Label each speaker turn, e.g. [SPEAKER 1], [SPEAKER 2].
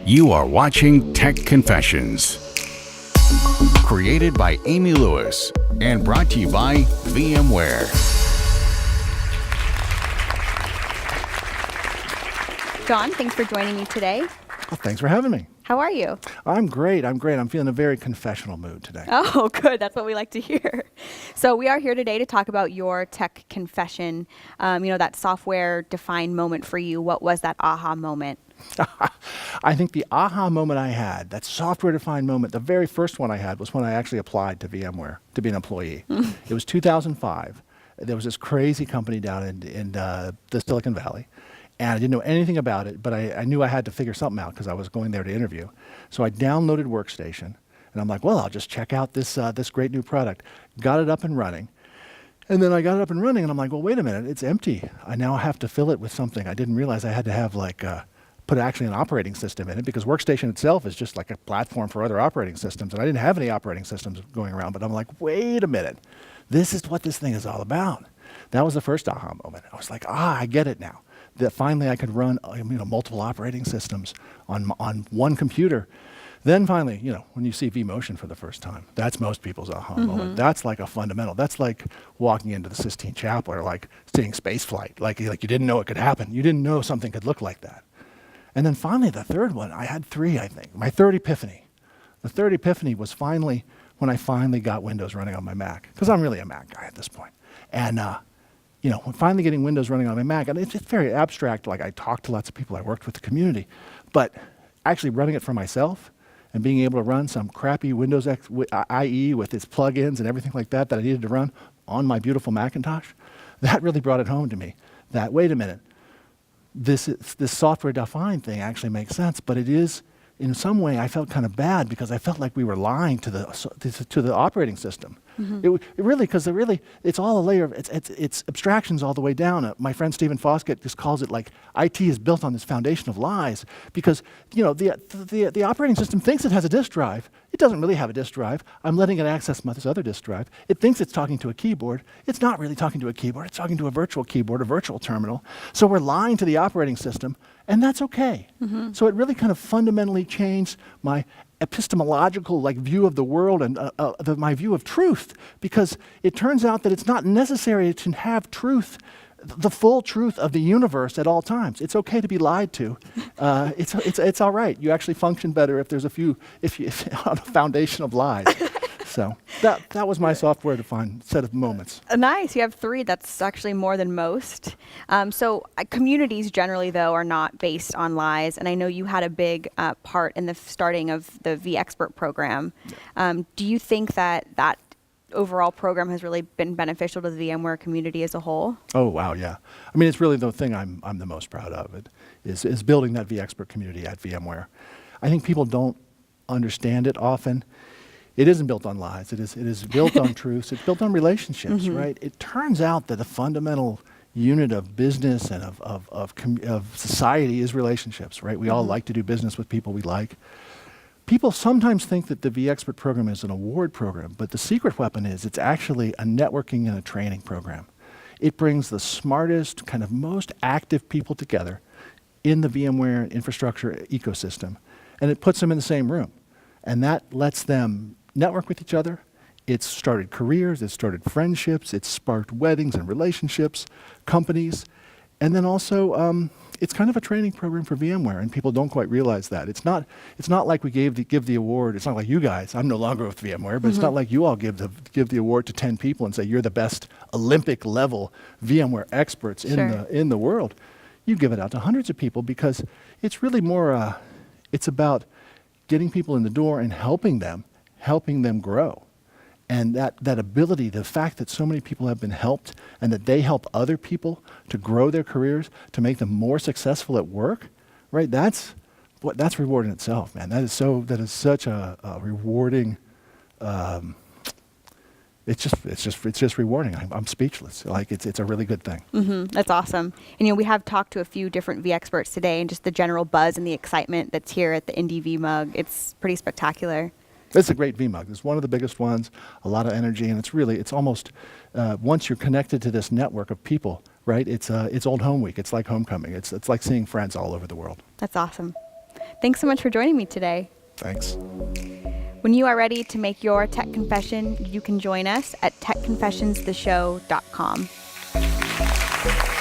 [SPEAKER 1] You are watching Tech Confessions, created by Amy Lewis and brought to you by VMware.
[SPEAKER 2] John, thanks for joining me today.
[SPEAKER 3] Well, thanks for having me.
[SPEAKER 2] How are you?
[SPEAKER 3] I'm great. I'm feeling a very confessional mood today.
[SPEAKER 2] Oh, good. That's what we like to hear. So we are here today to talk about your tech confession, that software-defined moment for you. What was that aha moment?
[SPEAKER 3] I think the aha moment I had, that software-defined moment, the very first one I had was when I actually applied to VMware to be an employee. It was 2005. There was this crazy company down in the Silicon Valley. And I didn't know anything about it, but I knew I had to figure something out because I was going there to interview. So I downloaded Workstation, and I'm like, well, I'll just check out this great new product. Got it up and running. And then I got it up and running, and I'm like, well, wait a minute, it's empty. I now have to fill it with something. I didn't realize I had to have put actually an operating system in it, because Workstation itself is just like a platform for other operating systems, and I didn't have any operating systems going around. But I'm like, wait a minute, this is what this thing is all about. That was the first aha moment. I was like, I get it now. That finally I could run multiple operating systems on one computer. Then finally, when you see vMotion for the first time, that's most people's aha moment. That's like a fundamental. That's like walking into the Sistine Chapel or like seeing spaceflight. Like you didn't know it could happen. You didn't know something could look like that. And then finally, the third one, I had three, I think. My third epiphany. The third epiphany was finally when I finally got Windows running on my Mac, because I'm really a Mac guy at this point. And finally getting Windows running on my Mac, and it's very abstract, like I talked to lots of people, I worked with the community, but actually running it for myself and being able to run some crappy Windows IE with its plugins and everything like that I needed to run on my beautiful Macintosh, that really brought it home to me that, wait a minute, this software-defined thing actually makes sense, but it is, in some way, I felt kind of bad because I felt like we were lying to the operating system. It's all a layer of, it's abstractions all the way down. My friend Stephen Foskett just calls it like IT is built on this foundation of lies, because the operating system thinks it has a disk drive. It doesn't really have a disk drive. I'm letting it access this other disk drive. It thinks it's talking to a keyboard. It's not really talking to a keyboard. It's talking to a virtual keyboard, a virtual terminal. So we're lying to the operating system, and that's okay. So it really kind of fundamentally changed my epistemological view of the world and my view of truth, because it turns out that it's not necessary to have truth, the full truth of the universe at all times. It's okay to be lied to. It's all right. You actually function better if there's on a foundation of lies. So that was my software-defined set of moments.
[SPEAKER 2] Nice. You have three. That's actually more than most. Communities generally, though, are not based on lies. And I know you had a big part in the starting of the vExpert program. Do you think that overall program has really been beneficial to the VMware community as a whole? Oh,
[SPEAKER 3] wow, yeah. I mean, it's really the thing I'm the most proud of. Is building that vExpert community at VMware. I think people don't understand it often. It isn't built on lies. It is built on truths. It's built on relationships, right? It turns out that the fundamental unit of business and of society is relationships, right? We all like to do business with people we like. People sometimes think that the vExpert program is an award program, but the secret weapon is it's actually a networking and a training program. It brings the smartest, kind of most active people together in the VMware infrastructure ecosystem, and it puts them in the same room. And that lets them network with each other. It's started careers, it's started friendships, it's sparked weddings and relationships, companies, and then also it's kind of a training program for VMware, and people don't quite realize that. It's not like we give the award. It's not like you guys. I'm no longer with VMware, but it's not like you all give the award to 10 people and say you're the best Olympic level VMware experts in the world. You give it out to hundreds of people, because it's really more. It's about getting people in the door and helping them grow. And that ability, the fact that so many people have been helped and that they help other people to grow their careers, to make them more successful at work, right? That's rewarding itself, man. That is such a rewarding. It's just rewarding. I'm speechless. It's a really good thing.
[SPEAKER 2] That's awesome. And we have talked to a few different vExperts today, and just the general buzz and the excitement that's here at the Indy vMUG. It's pretty spectacular.
[SPEAKER 3] It's a great vMUG. It's one of the biggest ones, a lot of energy, and it's almost, once you're connected to this network of people, right? It's Old Home Week. It's like homecoming. It's like seeing friends all over the world.
[SPEAKER 2] That's awesome. Thanks so much for joining me today.
[SPEAKER 3] Thanks.
[SPEAKER 2] When you are ready to make your tech confession, you can join us at techconfessionstheshow.com.